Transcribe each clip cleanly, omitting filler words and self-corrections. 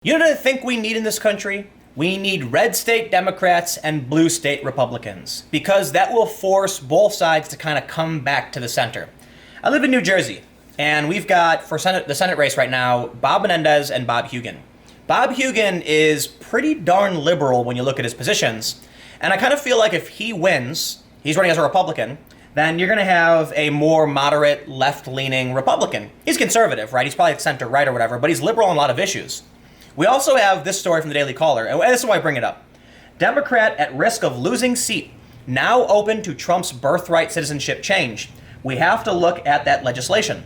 You know what I think we need in this country? We need red state Democrats and blue state Republicans, because that will force both sides to kind of come back to the center. I live in New Jersey, and we've got, for the Senate race right now, Bob Menendez and Bob Hugin. Bob Hugin is pretty darn liberal when you look at his positions, and I kind of feel like if he wins, he's running as a Republican, then you're going to have a more moderate, left-leaning Republican. He's conservative, right? He's probably center-right or whatever, but he's liberal on a lot of issues. We also have this story from the Daily Caller, and this is why I bring it up. Democrat at risk of losing seat, now open to Trump's birthright citizenship change. We have to look at that legislation.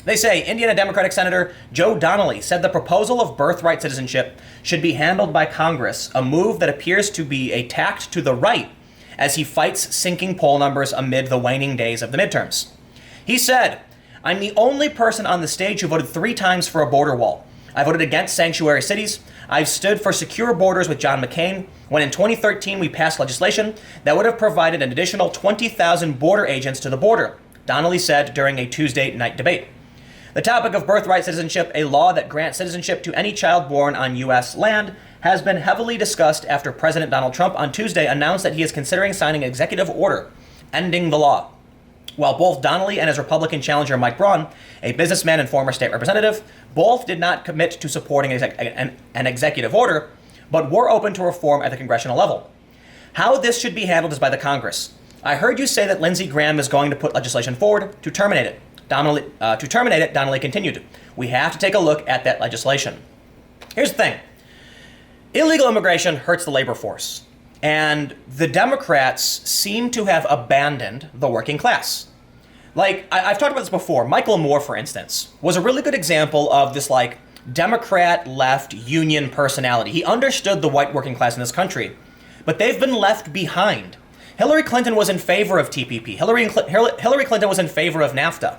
They say Indiana Democratic Senator Joe Donnelly said the proposal of birthright citizenship should be handled by Congress, a move that appears to be a tact to the right as he fights sinking poll numbers amid the waning days of the midterms. He said, "I'm the only person on the stage who voted 3 times for a border wall. I voted against sanctuary cities. I've stood for secure borders with John McCain when in 2013 we passed legislation that would have provided an additional 20,000 border agents to the border," Donnelly said during a Tuesday night debate. The topic of birthright citizenship, a law that grants citizenship to any child born on U.S. land, has been heavily discussed after President Donald Trump on Tuesday announced that he is considering signing an executive order ending the law. While both Donnelly and his Republican challenger Mike Braun, a businessman and former state representative, both did not commit to supporting an executive order, but were open to reform at the congressional level. How this should be handled is by the Congress. I heard you say that Lindsey Graham is going to put legislation forward to terminate it. Donnelly continued. We have to take a look at that legislation. Here's the thing. Illegal immigration hurts the labor force. And the Democrats seem to have abandoned the working class. Like, I've talked about this before. Michael Moore, for instance, was a really good example of this, like, Democrat left union personality. He understood the white working class in this country, but they've been left behind. Hillary Clinton was in favor of TPP. Hillary Clinton was in favor of NAFTA.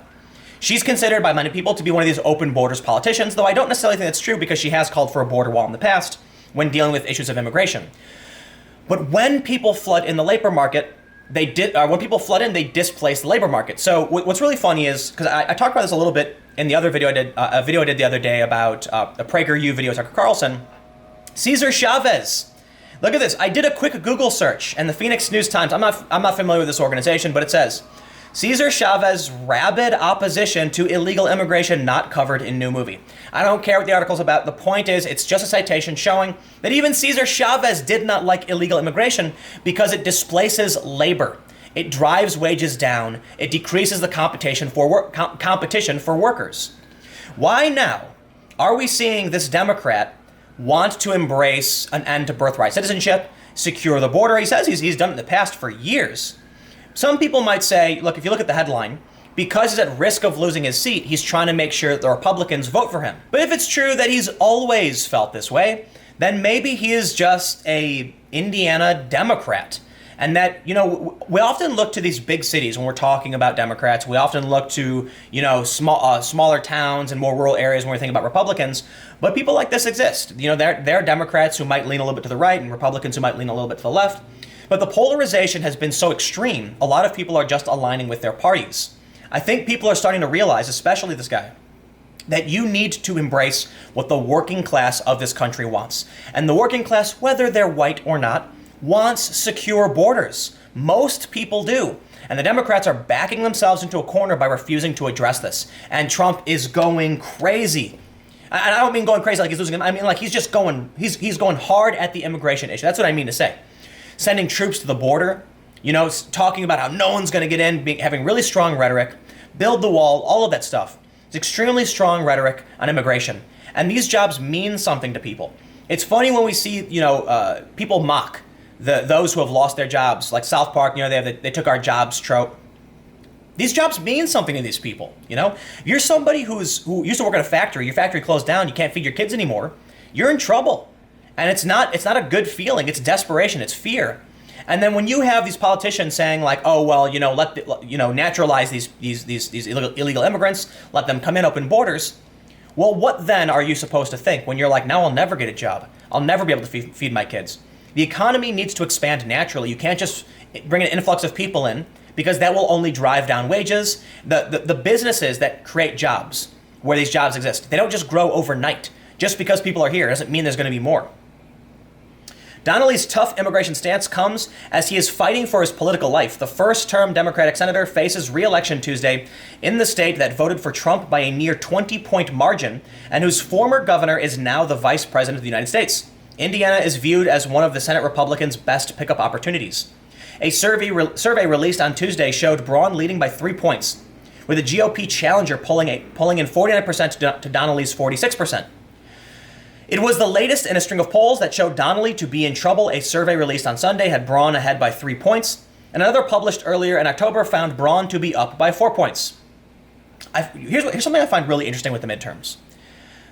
She's considered by many people to be one of these open borders politicians, though I don't necessarily think that's true because she has called for a border wall in the past when dealing with issues of immigration. But when people flood in the labor market, they displace the labor market. So what's really funny is, because I talked about this a little bit in the other video I did, a video I did the other day about a PragerU video with Tucker Carlson. Cesar Chavez. Look at this. I did a quick Google search, and the Phoenix News Times. I'm not familiar with this organization, but it says Cesar Chavez rabid opposition to illegal immigration not covered in new movie. I don't care what the article's about. The point is, it's just a citation showing that even Cesar Chavez did not like illegal immigration because it displaces labor. It drives wages down. It decreases the competition for workers. Why now are we seeing this Democrat want to embrace an end to birthright citizenship, secure the border? He says he's done it in the past for years. Some people might say, look, if you look at the headline, because he's at risk of losing his seat, he's trying to make sure that the Republicans vote for him. But if it's true that he's always felt this way, then maybe he is just a Indiana Democrat. And that, we often look to these big cities when we're talking about Democrats. We often look to, smaller towns and more rural areas when we think about Republicans. But people like this exist. There are Democrats who might lean a little bit to the right and Republicans who might lean a little bit to the left. But the polarization has been so extreme, a lot of people are just aligning with their parties. I think people are starting to realize, especially this guy, that you need to embrace what the working class of this country wants. And the working class, whether they're white or not, wants secure borders. Most people do. And the Democrats are backing themselves into a corner by refusing to address this. And Trump is going crazy. And I don't mean going crazy like he's losing. I mean like he's going hard at the immigration issue. That's what I mean to say. Sending troops to the border, talking about how no one's going to get in, having really strong rhetoric, build the wall, all of that stuff. It's extremely strong rhetoric on immigration. And these jobs mean something to people. It's funny when we see, people mock those who have lost their jobs, like South Park, they took our jobs trope. These jobs mean something to these people, If you're somebody who used to work at a factory, your factory closed down, you can't feed your kids anymore, you're in trouble. And it's not a good feeling. It's desperation. It's fear. And then when you have these politicians saying like, oh well, naturalize these illegal immigrants, let them come in, open borders. Well, what then are you supposed to think when you're like, now I'll never get a job. I'll never be able to feed my kids. The economy needs to expand naturally. You can't just bring an influx of people in because that will only drive down wages. The businesses that create jobs, where these jobs exist, they don't just grow overnight. Just because people are here doesn't mean there's going to be more. Donnelly's tough immigration stance comes as he is fighting for his political life. The first-term Democratic senator faces re-election Tuesday in the state that voted for Trump by a near 20-point margin and whose former governor is now the vice president of the United States. Indiana is viewed as one of the Senate Republicans' best pickup opportunities. A survey released on Tuesday showed Braun leading by 3 points, with a GOP challenger pulling in 49% to Donnelly's 46%. It was the latest in a string of polls that showed Donnelly to be in trouble. A survey released on Sunday had Braun ahead by 3 points, and another published earlier in October found Braun to be up by 4 points. Here's something I find really interesting with the midterms.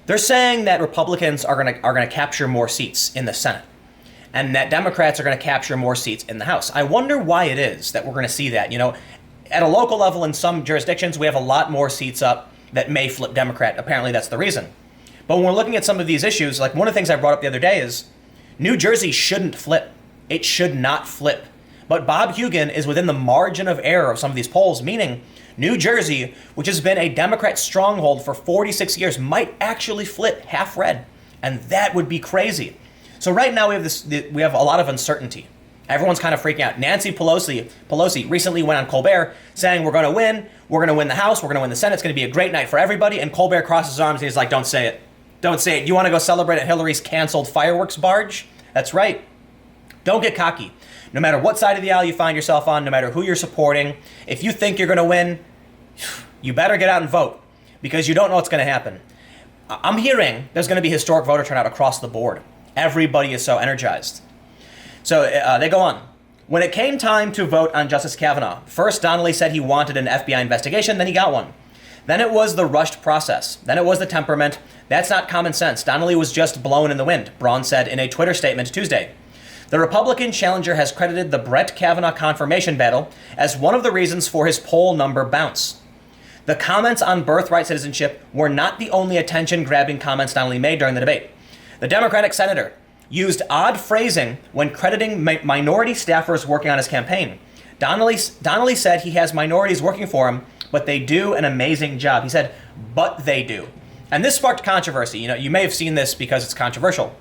They're saying that Republicans are gonna capture more seats in the Senate, and that Democrats are gonna capture more seats in the House. I wonder why it is that we're gonna see that. At a local level in some jurisdictions, we have a lot more seats up that may flip Democrat. Apparently that's the reason. But when we're looking at some of these issues, like one of the things I brought up the other day is New Jersey shouldn't flip. It should not flip. But Bob Hugin is within the margin of error of some of these polls, meaning New Jersey, which has been a Democrat stronghold for 46 years, might actually flip half red. And that would be crazy. So right now we have a lot of uncertainty. Everyone's kind of freaking out. Nancy Pelosi recently went on Colbert saying we're going to win the House, we're going to win the Senate, it's going to be a great night for everybody. And Colbert crosses his arms and he's like, don't say it. Don't say it. You want to go celebrate at Hillary's canceled fireworks barge? That's right. Don't get cocky. No matter what side of the aisle you find yourself on, no matter who you're supporting, if you think you're going to win, you better get out and vote because you don't know what's going to happen. I'm hearing there's going to be historic voter turnout across the board. Everybody is so energized. So they go on. When it came time to vote on Justice Kavanaugh, first Donnelly said he wanted an FBI investigation, then he got one. Then it was the rushed process. Then it was the temperament. That's not common sense. Donnelly was just blown in the wind, Braun said in a Twitter statement Tuesday. The Republican challenger has credited the Brett Kavanaugh confirmation battle as one of the reasons for his poll number bounce. The comments on birthright citizenship were not the only attention-grabbing comments Donnelly made during the debate. The Democratic senator used odd phrasing when crediting minority staffers working on his campaign. Donnelly said he has minorities working for him, but they do an amazing job. He said, but they do. And this sparked controversy. You may have seen this because it's controversial.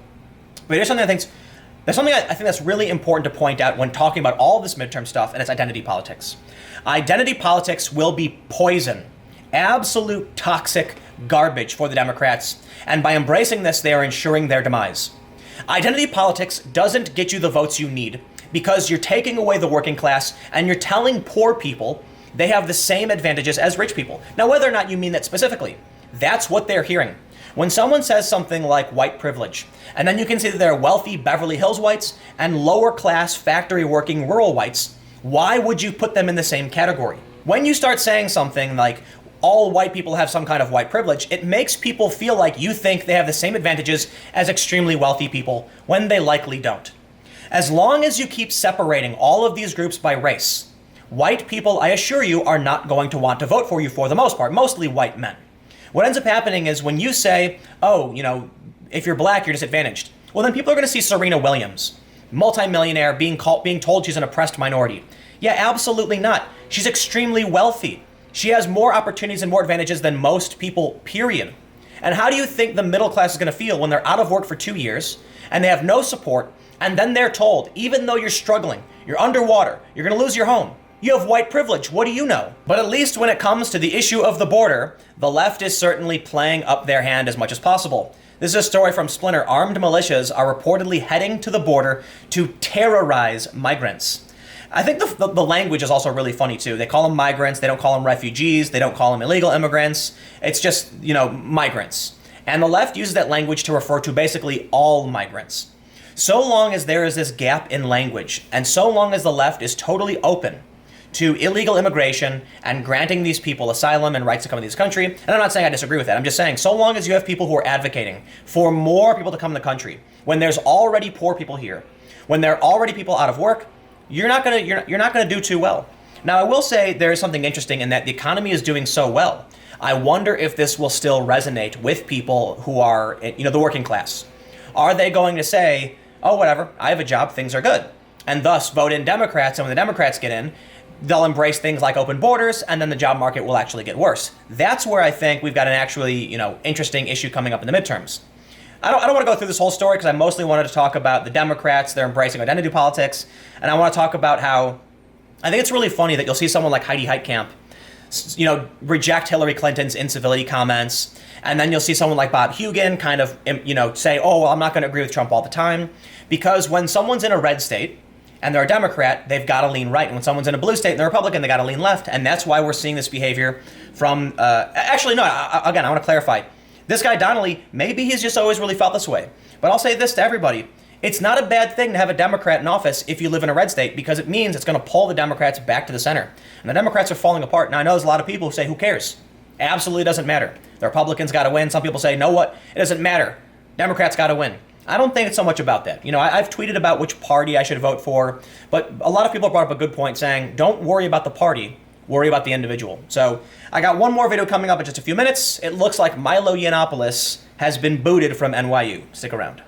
But there's something I think that's really important to point out when talking about all of this midterm stuff, and it's identity politics. Identity politics will be poison, absolute toxic garbage for the Democrats, and by embracing this, they are ensuring their demise. Identity politics doesn't get you the votes you need because you're taking away the working class and you're telling poor people they have the same advantages as rich people. Now, whether or not you mean that specifically, that's what they're hearing. When someone says something like white privilege, and then you can see that there are wealthy Beverly Hills whites and lower class factory working rural whites, why would you put them in the same category? When you start saying something like all white people have some kind of white privilege, it makes people feel like you think they have the same advantages as extremely wealthy people when they likely don't. As long as you keep separating all of these groups by race, white people, I assure you, are not going to want to vote for you for the most part, mostly white men. What ends up happening is when you say, if you're black, you're disadvantaged. Well, then people are going to see Serena Williams, multimillionaire, being told she's an oppressed minority. Yeah, absolutely not. She's extremely wealthy. She has more opportunities and more advantages than most people, period. And how do you think the middle class is going to feel when they're out of work for 2 years and they have no support, and then they're told, even though you're struggling, you're underwater, you're going to lose your home, you have white privilege, what do you know? But at least when it comes to the issue of the border, the left is certainly playing up their hand as much as possible. This is a story from Splinter. Armed militias are reportedly heading to the border to terrorize migrants. I think the language is also really funny too. They call them migrants, they don't call them refugees, they don't call them illegal immigrants. It's just, migrants. And the left uses that language to refer to basically all migrants. So long as there is this gap in language, and so long as the left is totally open to illegal immigration and granting these people asylum and rights to come to this country, and I'm not saying I disagree with that, I'm just saying so long as you have people who are advocating for more people to come to the country, when there's already poor people here, when there are already people out of work, you're not gonna do too well. Now, I will say there is something interesting in that the economy is doing so well. I wonder if this will still resonate with people who are, the working class. Are they going to say, oh, whatever, I have a job, things are good, and thus vote in Democrats, and when the Democrats get in, they'll embrace things like open borders, and then the job market will actually get worse. That's where I think we've got an actually, interesting issue coming up in the midterms. I don't want to go through this whole story because I mostly wanted to talk about the Democrats. They're embracing identity politics. And I want to talk about how I think it's really funny that you'll see someone like Heidi Heitkamp, reject Hillary Clinton's incivility comments. And then you'll see someone like Bob Hugin kind of, say, oh, well, I'm not going to agree with Trump all the time. Because when someone's in a red state and they're a Democrat, they've got to lean right. And when someone's in a blue state and they're a Republican, they got to lean left. And that's why we're seeing this behavior from, again, I want to clarify. This guy Donnelly, maybe he's just always really felt this way. But I'll say this to everybody. It's not a bad thing to have a Democrat in office if you live in a red state, because it means it's going to pull the Democrats back to the center. And the Democrats are falling apart. Now, I know there's a lot of people who say, who cares? Absolutely doesn't matter. The Republicans got to win. Some people say, know what? It doesn't matter. Democrats got to win. I don't think it's so much about that. I've tweeted about which party I should vote for, but a lot of people brought up a good point saying, don't worry about the party, worry about the individual. So I got one more video coming up in just a few minutes. It looks like Milo Yiannopoulos has been booted from NYU. Stick around.